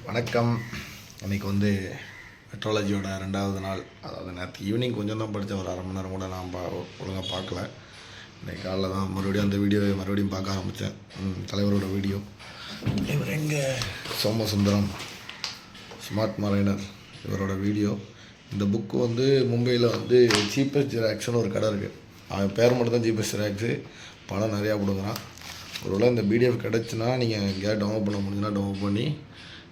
வணக்கம். இன்றைக்கி மெட்ரோலஜியோட 2வது நாள். அதாவது நேற்று ஈவினிங் கொஞ்சம் தான் படித்தேன், ஒரு அரை மணி நேரம் கூட நான் ஒழுங்காக பார்க்கல. இன்றைக்கி காலைல தான் மறுபடியும் அந்த வீடியோவை பார்க்க ஆரம்பித்தேன். தலைவரோட வீடியோ. இவர் எங்கே சோமசுந்தரம் ஸ்மார்ட் மரைனர் இவரோட வீடியோ. இந்த புக்கு மும்பையில் சீப்பஸ்ட் ஜெராக்ஸ்னு ஒரு கடை இருக்குது. அவன் பேர் மட்டும் தான் சீப்பஸ்ட் ஜெராக்ஸு, பணம் நிறையா கொடுக்குறான். ஒருவேளை இந்த பிடிஎஃப் கிடச்சுன்னா நீங்கள் எங்கேயாவது டவுன்லோட் பண்ண முடிஞ்சுன்னா டவுன்லோட் பண்ணி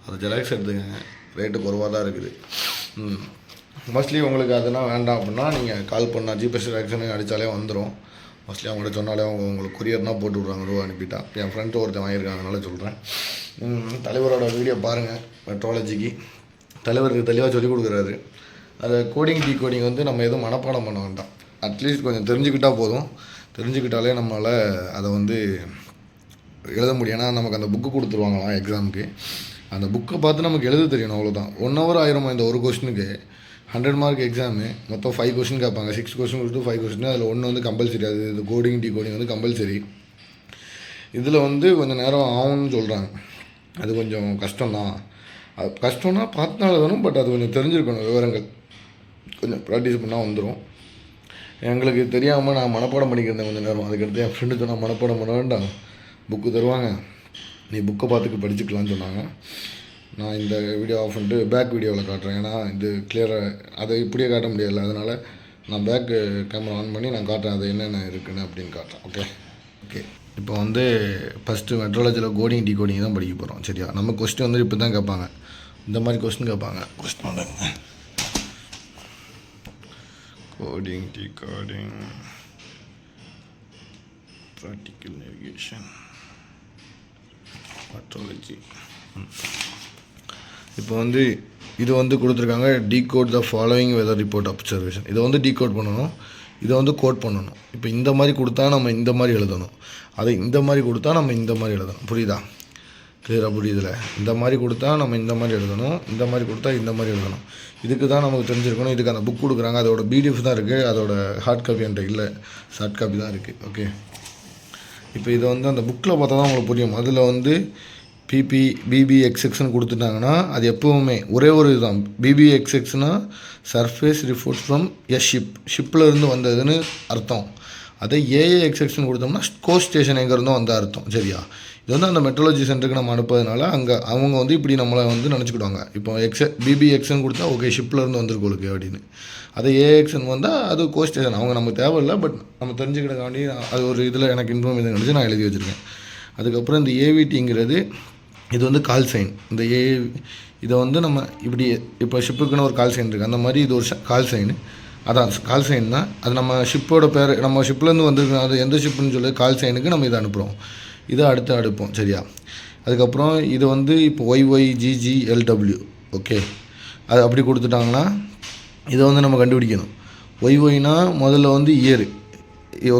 அதை ஜெராக்ஸ் எடுத்துக்கங்க. ரேட்டு குறைவாக தான் இருக்குது. மோஸ்ட்லி உங்களுக்கு அதெல்லாம் வேண்டாம் அப்படின்னா நீங்கள் கால் பண்ணால் ஜிபேஸ் ஜெராக்ஸ்னு அடித்தாலே வந்துடும். மோஸ்ட்லி அவங்கள்ட்ட சொன்னாலே அவங்க உங்களுக்கு கொரியர்னால் போட்டு விட்றாங்க, ரூபா அனுப்பிட்டா. என் ஃப்ரெண்டு ஒருத்தன் வாங்கியிருக்காங்க, அதனால் சொல்கிறேன். தலைவரோட வீடியோ பாருங்கள். மெட்ரோலஜிக்கு தலைவருக்கு தெளிவாக சொல்லிக் கொடுக்குறாரு. அதை கோடிங் டீகோடிங் நம்ம எதுவும் மனப்பாடம் பண்ண வேண்டாம். அட்லீஸ்ட் கொஞ்சம் தெரிஞ்சுக்கிட்டால் போதும். தெரிஞ்சுக்கிட்டாலே நம்மளால் அதை எழுத முடியும். ஏன்னா நமக்கு அந்த புக்கு கொடுத்துருவாங்களாம் எக்ஸாமுக்கு. அந்த புக்கை பார்த்து நமக்கு எழுத தெரியணும், அவ்வளோதான். 1 hour ஆயிரமா இந்த ஒரு கொஸ்டினுக்கு. 100 mark எக்ஸாமு, மொத்தம் 5 கொஸ்டின் கேட்பாங்க. 6 கொஸ்டின் கொடுத்து 5 கொஸ்டின். அதில் ஒன்று கம்பல்சரி. அது இது கோடிங் டீகோடிங் கம்பல்சரி. இதில் கொஞ்சம் நேரம் ஆகும்னு சொல்கிறாங்க. அது கொஞ்சம் கஷ்டம்தான். அது கஷ்டம்னா பார்த்து எழுதணும். பட் அது கொஞ்சம் தெரிஞ்சிருக்கணும். விவரங்கள் கொஞ்சம் ப்ராக்டிஸ் பண்ணால் வந்துடும். எங்களுக்கு தெரியாமல் நான் மனப்பாடம் பண்ணிக்கிறேன் கொஞ்சம் நேரம். அதுக்கடுத்து என் ஃப்ரெண்டு சொன்னால் மனப்பாடம் பண்ண வேண்டாம், புக்கு தருவாங்க, நீ புக்கை பார்த்துட்டு படிச்சுக்கலான்னு சொன்னாங்க. நான் இந்த வீடியோ ஆஃப் பண்ணிட்டு பேக் வீடியோவில் காட்டுறேன். ஏன்னா இது கிளியராக அதை இப்படியே காட்ட முடியலை. அதனால் நான் பேக் கேமரா ஆன் பண்ணி நான் காட்டுறேன் அது என்னென்ன இருக்குன்னு அப்படின்னு காட்டுறேன். ஓகே. இப்போ ஃபஸ்ட்டு மெட்ரோலஜியில் கோடிங் டீகோடிங் தான் படிக்க போகிறோம். சரியா? நம்ம கொஸ்டின் இப்போ தான் கேட்பாங்க. இந்த மாதிரி கொஸ்டின் கேட்பாங்க. Question coding decoding practical navigation metrology. இப்போ இது கொடுத்துருக்காங்க. Decode the following weather report observation. இதை டீகோட் பண்ணணும், இதை கோட் பண்ணணும். இப்போ இந்த மாதிரி கொடுத்தா நம்ம இந்த மாதிரி எழுதணும், அதை இந்த மாதிரி கொடுத்தா நம்ம இந்த மாதிரி எழுதணும். புரியுதா? கிளியராக புரியுதில்ல? இந்த மாதிரி கொடுத்தா நம்ம இந்த மாதிரி எழுதணும், இந்த மாதிரி கொடுத்தா இந்த மாதிரி எழுதணும். இதுக்கு தான் நமக்கு தெரிஞ்சிருக்கணும். இதுக்கு அந்த புக் கொடுக்குறாங்க. அதோட பிடிஎஃப் தான் இருக்குது. அதோட ஹார்ட் காப்பி என்கிட்ட இல்லை, ஷார்ட் காப்பி தான் இருக்குது. ஓகே. இப்போ இதை அந்த புக்கில் பார்த்தா தான் உங்களுக்கு புரியும். அதில் பிபிஎக்ஸ்எக்ஸ்னு கொடுத்துட்டாங்கன்னா அது எப்போவுமே ஒரே ஒரு இதுதான். பிபிஎக்ஸ்எக்ஸ்னால் சர்ஃபேஸ் ரிப்போர்ட் ஃப்ரம் எ ஷிப்பில் இருந்து வந்ததுன்னு அர்த்தம். அதை ஏஏஎக்ஸ்எக்ஸ்னு கொடுத்தோம்னா கோஸ்ட் ஸ்டேஷன் எங்கேருந்தோ வந்த அர்த்தம். சரியா? இது அந்த மெட்ரோலஜி சென்டருக்கு நம்ம அனுப்புறதுனால அங்கே அவங்க இப்படி நம்மளை நினச்சிக்கிடுவாங்க. இப்போ பிபிஎக்ஸ்ன்னு கொடுத்தா ஓகே ஷிப்பில் இருந்து வந்துருக்கோளுக்கு அப்படின்னு. அதை ஏஎக்ஸ்ன்னு வந்தால் அது கோஸ்ட் ஸ்டேஷன். அவங்க நமக்கு தேவையில்லை, பட் நம்ம தெரிஞ்சுக்கிடக்காண்டி அது ஒரு இதில் எனக்கு இன்ஃபர்மேஷன் கிடச்சி நான் எழுதி வச்சுருக்கேன். அதுக்கப்புறம் இந்த ஏவிடிங்கிறது இது கால் சைன். இந்த இதை நம்ம இப்படி இப்போ ஷிப்புக்குன்னு ஒரு கால் சைன் இருக்குது. அந்த மாதிரி இது ஒரு கால் சைனு. அதான் கால் சைன் தான். அது நம்ம ஷிப்போட பேர், நம்ம ஷிப்லேருந்து வந்துருக்கோம், அது எந்த ஷிப்புன்னு சொல்லி கால் சைனுக்கு நம்ம இதை அனுப்புகிறோம். இதை அடுப்போம். சரியா? அதுக்கப்புறம் இது இப்போ YYGGLW. ஓகே. அது அப்படி கொடுத்துட்டாங்கன்னா இதை நம்ம கண்டுபிடிக்கணும். ஒய்ஒய்னா முதல்ல இயரு.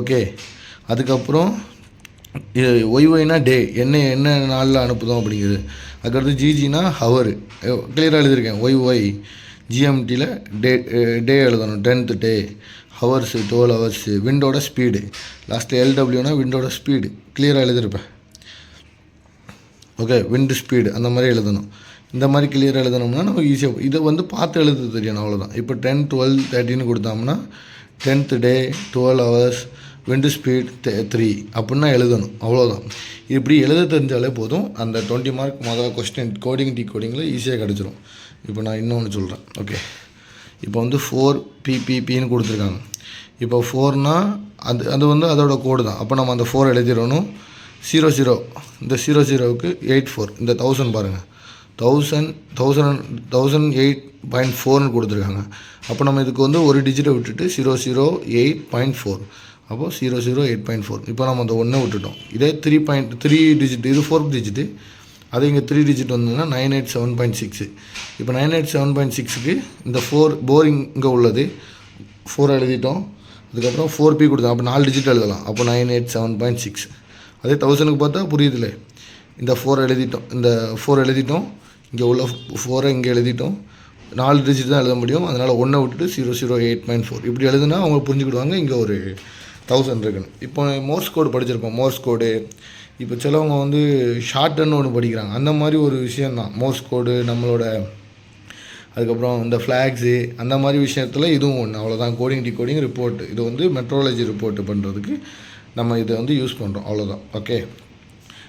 ஓகே. அதுக்கப்புறம் ஒய்ஒய்னா டே, என்ன நாளில் அனுப்புதோம் அப்படிங்கிறது. அதுக்கடுத்து ஜிஜினா ஹவரு. கிளியராக எழுதியிருக்கேன். ஒய்ஒய் ஜிஎம்டியில் டே எழுதணும், 10th டே. Hours 12 hours. விண்டோட ஸ்பீடு. லாஸ்ட்டில் எல்டபிள்யூனா விண்டோட ஸ்பீடு. கிளியராக எழுதியிருப்பேன். ஓகே. விண்டு ஸ்பீடு அந்த மாதிரி எழுதணும். இந்த மாதிரி கிளியராக எழுதணும்னா நமக்கு ஈஸியாக இதை பார்த்து எழுத தெரியணும், அவ்வளோதான். இப்போ 10, 12, 13 கொடுத்தோம்னா 10th டே, 12 hours, விண்டு ஸ்பீட் 3 அப்படின்னா எழுதணும், அவ்வளோதான். இப்படி எழுத தெரிஞ்சாலே போதும். அந்த 20 mark முதல் கொஸ்டின் கோடிங் டீகோடிங்கில் ஈஸியாக கிடச்சிரும். இப்போ நான் இன்னொன்று சொல்கிறேன். ஓகே. இப்போ 4PPPன்னு கொடுத்துருக்காங்க. இப்போ 4னா அது அதோட கோடு தான். அப்போ நம்ம அந்த 4 எழுதிடணும். 00 இந்த 00க்கு 84. இந்த 1000 பாருங்கள், 1008.4ன்னு கொடுத்துருக்காங்க. அப்போ நம்ம இதுக்கு ஒரு டிஜிட்டை விட்டுட்டு 008.4. அப்போது 008.4. இப்போ நம்ம அந்த 1 விட்டுட்டோம். இதே 3 டிஜிட், இது 4th டிஜிட்டு. அது இங்கே 3 டிஜிட் வந்ததுன்னா 987.6. இப்போ 987.6க்கு இந்த 4 போரிங் இங்கே உள்ளது 4 எழுதிட்டோம். அதுக்கப்புறம் 4P கொடுத்தோம். அப்போ 4 டிஜிட் எழுதலாம். அப்போ 987.6. அதே 1000க்கு பார்த்தா புரியுதுல்ல? இந்த 4 எழுதிட்டோம். இங்கே உள்ள 4 இங்கே எழுதிட்டோம். 4 டிஜிட் தான் எழுத முடியும். அதனால் 1 விட்டுட்டு 008.4 இப்படி எழுதுனா அவங்க புரிஞ்சுக்கிடுவாங்க இங்கே ஒரு 1000 இருக்குன்னு. இப்போ மோர்ஸ் கோடு படிச்சிருப்போம். மோர்ஸ் கோடு இப்போ சிலவங்க வந்து ஷார்ட்ன்னு ஒன்று படிக்கிறாங்க, அந்த மாதிரி ஒரு விஷயந்தான் மோர்ஸ் கோடு, நம்மளோட அதுக்கப்புறம் இந்த ஃப்ளாக்ஸு அந்த மாதிரி விஷயத்தில் இதுவும் ஒன்று. அவ்வளோதான். கோடிங் டிகோடிங் ரிப்போர்ட் இது வந்து மெட்ரோலஜி ரிப்போர்ட்டு பண்ணுறதுக்கு நம்ம இதை வந்து யூஸ் பண்ணுறோம், அவ்வளோதான். ஓகே,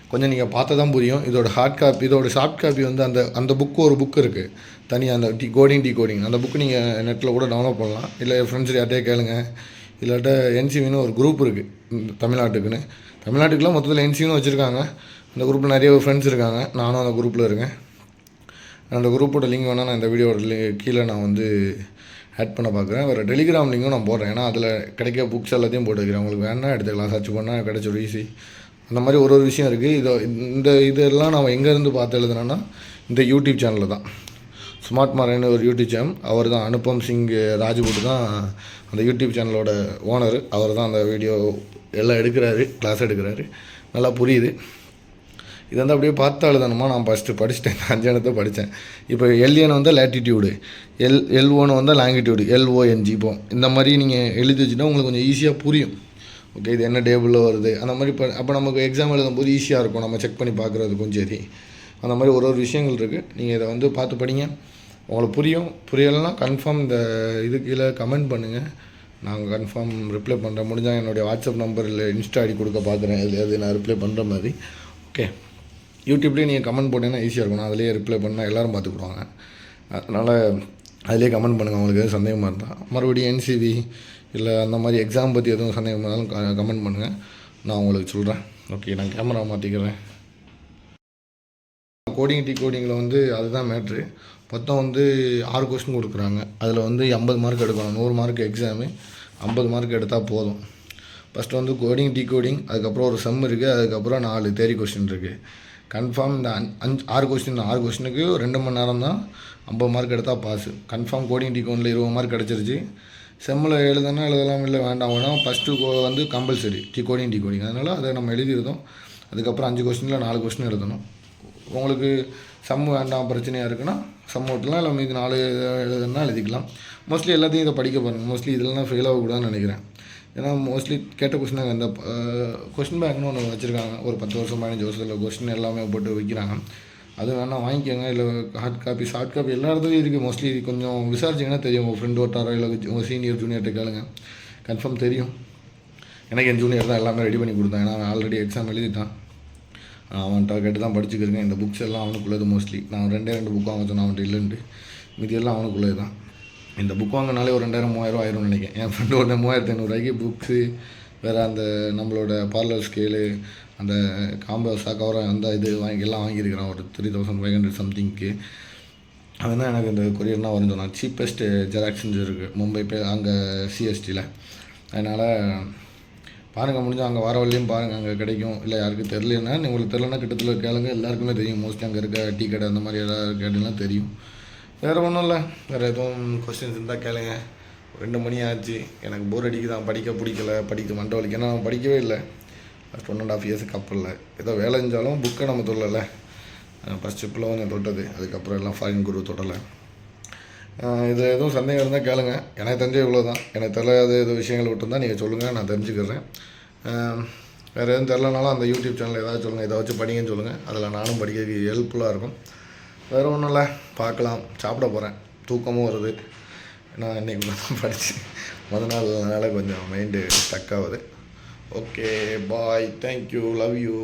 கொஞ்சம் நீங்கள் பார்த்தா தான் புரியும். இதோட ஹார்ட் காப்பி, இதோட சாஃப்ட் காப்பி வந்து அந்த புக்கு ஒரு புக்கு இருக்குது தனியாக, அந்த கோடிங் அந்த புக்கு நீங்கள் நெட்டில் கூட டவுன்லோட் பண்ணலாம். இல்லை ஃப்ரெண்ட்ஸ் யார்ட்டே கேளுங்க. இல்லாட்ட என்சிவின்னு ஒரு குரூப் இருக்குது தமிழ்நாட்டுக்குலாம் மொத்தத்தில் என்சிவின்னு வச்சுருக்காங்க. அந்த குரூப்பில் நிறைய ஃப்ரெண்ட்ஸ் இருக்காங்க, நானும் அந்த குரூப்பில் இருக்கேன். அந்த குரூப்போட லிங்க் வேணால் நான் இந்த வீடியோட கீழே நான் வந்து ஆட் பண்ண பார்க்குறேன். வேறு டெலிகிராம் லிங்கும் நான் போடுறேன், ஏன்னா அதில் கிடைக்க புக்ஸ் எல்லாத்தையும் போட்டு வைக்கிறேன். உங்களுக்கு வேணால் எடுத்துக்கலாம், சர்ச் பண்ணால் கிடச்சிடும் ஈஸி. அந்த மாதிரி ஒரு விஷயம் இருக்குது. இதெல்லாம் நான் எங்கேருந்து பார்த்து எழுதுனேன்னா இந்த யூடியூப் சேனலில் தான். ஸ்மார்ட் மாரன்னு ஒரு யூடியூப் சேனல், அவர் தான் அனுபம் சிங் ராஜ்புட் தான் அந்த யூடியூப் சேனலோட ஓனர். அவர் தான் அந்த வீடியோ எல்லாம் எடுக்கிறாரு, கிளாஸ் எடுக்கிறாரு, நல்லா புரியுது. இதை வந்து அப்படியே பார்த்து எழுதணுமா, நான் ஃபஸ்ட்டு படிச்சுட்டேன், 5 எழுத்தை படித்தேன். இப்போ எல்ஏன்னு வந்தால் லேட்டிடியூடு, எல்ஓன்னு வந்தால் லாங்கிடியூடு, LONG. இப்போ இந்த மாதிரி நீங்கள் எழுதி வச்சுட்டா உங்களுக்கு கொஞ்சம் ஈஸியாக புரியும். ஓகே, இது என்ன டேபிளில் வருது அந்த மாதிரி. அப்போ நமக்கு எக்ஸாம் எழுதும்போது ஈஸியாக இருக்கும், நம்ம செக் பண்ணி பார்க்குறதுக்கும் சரி. அந்த மாதிரி ஒரு விஷயங்கள் இருக்குது. நீங்கள் இதை வந்து பார்த்து படிங்க, உங்களுக்கு புரியலைன்னா கன்ஃபார்ம் இந்த இது கீழே கமெண்ட் பண்ணுங்கள், நாங்கள் கன்ஃபார்ம் ரிப்ளை பண்ணுறேன். முடிஞ்சால் என்னுடைய வாட்ஸ்அப் நம்பர் இல்லை இன்ஸ்டா ஐடி கொடுக்க பார்க்குறேன், அது நான் ரிப்ளை பண்ணுற மாதிரி. ஓகே, யூடியூப்லேயே நீங்கள் கமெண்ட் போட்டிங்கன்னா ஈஸியாக இருக்கும், நான் அதிலே ரிப்ளை பண்ணால் எல்லோரும் பார்த்துக்குடுவாங்க. அதனால் அதிலே கமெண்ட் பண்ணுங்கள் உங்களுக்கு எதுவும் சந்தேகமாக இருந்தால். மறுபடியும் என்சிவி இல்லை அந்த மாதிரி எக்ஸாம் பற்றி எதுவும் சந்தேகமாக இருந்தாலும் கமெண்ட் பண்ணுங்கள், நான் உங்களுக்கு சொல்கிறேன். ஓகே, நான் கேமரா மாற்றிக்கிறேன். கோடிங் டிகோடிங்கில் வந்து அதுதான் மேட்ரு. மொத்தம் வந்து 6 கொஸ்டின் கொடுக்குறாங்க. அதில் வந்து 50 மார்க் எடுக்கணும். 100 மார்க் எக்ஸாமு, 50 மார்க் எடுத்தால் போதும். ஃபஸ்ட்டு வந்து கோடிங் டிகோடிங், அதுக்கப்புறம் ஒரு சம் இருக்குது, அதுக்கப்புறம் 4 தேரி கொஸ்டின் இருக்குது. கன்ஃபார்ம் இந்த 6 கொஸ்டின் தான். 6 கொஸ்டினுக்கு 2 மணி நேரம் தான், 50 மார்க் எடுத்தால் பாஸு. கன்ஃபார்ம் கோடிங் டிகோடிங்கில் 20 மார்க் கிடச்சிருச்சு. செம்மில் எழுதலாம், இல்லை வேண்டாம் வேணாம். ஃபஸ்ட்டு வந்து கம்பல்சரி கோடிங் டிகோடிங், அதனால் அதை நம்ம எழுதியிருந்தோம். அதுக்கப்புறம் 5 கொஸ்டினில் 4 கொஸ்டின் எழுதணும். உங்களுக்கு சம் வேண்டாம் பிரச்சனையாக இருக்குன்னா சம் ஓட்டலாம், இல்லை மீது 4 எழுதுனா எழுதிக்கலாம். மோஸ்ட்லி எல்லாத்தையும் இதை படிக்க பாருங்கள். மோஸ்ட்லி இதெல்லாம் ஃபெயில் ஆகக்கூடாதுன்னு நினைக்கிறேன். ஏன்னா மோஸ்ட்லி கேட்ட கொஸ்டின் அந்த கொஸ்டின் பேங்க்னு ஒன்று வச்சுருக்காங்க, ஒரு 10 வருஷம் 15 வருஷத்தில் கொஸ்டின் எல்லாமே போட்டு வைக்கிறாங்க. அது வேணால் வாங்கிக்கோங்க. இல்லை ஹார்ட் காப்பி சாஃப்ட் காப்பி எல்லா இடத்துலையும் இருக்குது. மோஸ்ட்லி கொஞ்சம் விசாரிச்சிங்கன்னா தெரியும். உங்கள் ஃப்ரெண்டு ஓட்டாரோ இல்லை உங்கள் சீனியர் ஜூனியர்கிட்ட கேளுங்க, கன்ஃபார்ம் தெரியும். எனக்கு என் ஜூனியர் தான் எல்லாமே ரெடி பண்ணி கொடுத்தேன், ஏன்னா அவன் ஆல்ரெடி எக்ஸாம் எழுதிட்டான். அவன்கிட்ட கேட்டு தான் படிச்சுக்கிறேன். இந்த புக்ஸ் எல்லாம் அவனுக்குள்ளது. மோஸ்ட்லி நான் 2 புக் வாங்க சொன்னேன், அவன்கிட்ட இல்லைன்ட்டு. மீதி எல்லாம் அவனுக்குள்ளது தான். இந்த புக் வாங்கினாலே ஒரு 2000-3000 ஆயிரும்னு நினைக்கிறேன். என் ஃப்ரெண்டு ஒரு 3500 புக்ஸு, வேறு அந்த நம்மளோட பார்லர் ஸ்கேலு, அந்த காம்பஸாக கவரம் அந்த இது எல்லாம் வாங்கியிருக்கிறான் ஒரு 3500 சம்திங்க்கு. அவன் தான் எனக்கு இந்த கொரியர்னால் வரைஞ்சோம். நான் சீப்பஸ்ட்டு ஜெராக்ஸ்ன்னு இருக்குது மும்பை அங்கே சிஎஸ்டியில். அதனால் பாருங்கள், முடிஞ்சால் அங்கே வர வழியும் பாருங்கள், அங்கே கிடைக்கும். இல்லை யாருக்கு தெரியலன்னா, உங்களுக்கு தெரியலன்னா கிட்டத்தில் கேளுங்க, எல்லாருக்குமே தெரியும். மோஸ்ட்லி அங்கே இருக்க டீ கடை அந்த மாதிரி எல்லாம் கேட்டீங்கன்னா தெரியும். வேறு ஒன்றும் இல்லை. வேறு எதுவும் கொஸ்டின்ஸ் இருந்தால் கேளுங்க. 2 மணி ஆச்சு, எனக்கு போர் அடிக்குதான், படிக்க பிடிக்கல, படிக்க மண்டை வலிக்கு. ஏன்னா நான் படிக்கவே இல்லை ஃபஸ்ட் 1.5 இயர்ஸுக்கு அப்புறம். ஏதோ வேலை செஞ்சாலும் புக்கை நம்ம தொடலை. ஃபஸ்ட் ட்ரிப்பில் கொஞ்சம் தொட்டது, அதுக்கப்புறம் எல்லாம் ஃபாரின் குரூப் தொடலை. இதில் எதுவும் சந்தேகம் இருந்தால் கேளுங்க. எனக்கு தெரிஞ்ச இவ்வளோ தான். எனக்கு தெரியாத எதுவும் விஷயங்கள் விட்டுருந்தால் நீங்கள் சொல்லுங்கள், நான் தெரிஞ்சுக்கிறேன். வேறு எதுவும் தெரிலனாலும் அந்த யூடியூப் சேனல் ஏதாவது சொல்லுங்கள், இதை வச்சு படிங்கன்னு சொல்லுங்கள். அதில் நானும் படிக்கிறதுக்கு ஹெல்ப்ஃபுல்லாக இருக்கும். வேறு ஒன்றும் இல்லை, பார்க்கலாம். சாப்பிட போகிறேன், தூக்கமும் வருது. நான் இன்றைக்கி தான் படித்து நாள் அதனால் கொஞ்சம் மைண்டு ஸ்டக் ஆகுது. Okay, bye, thank you, love you.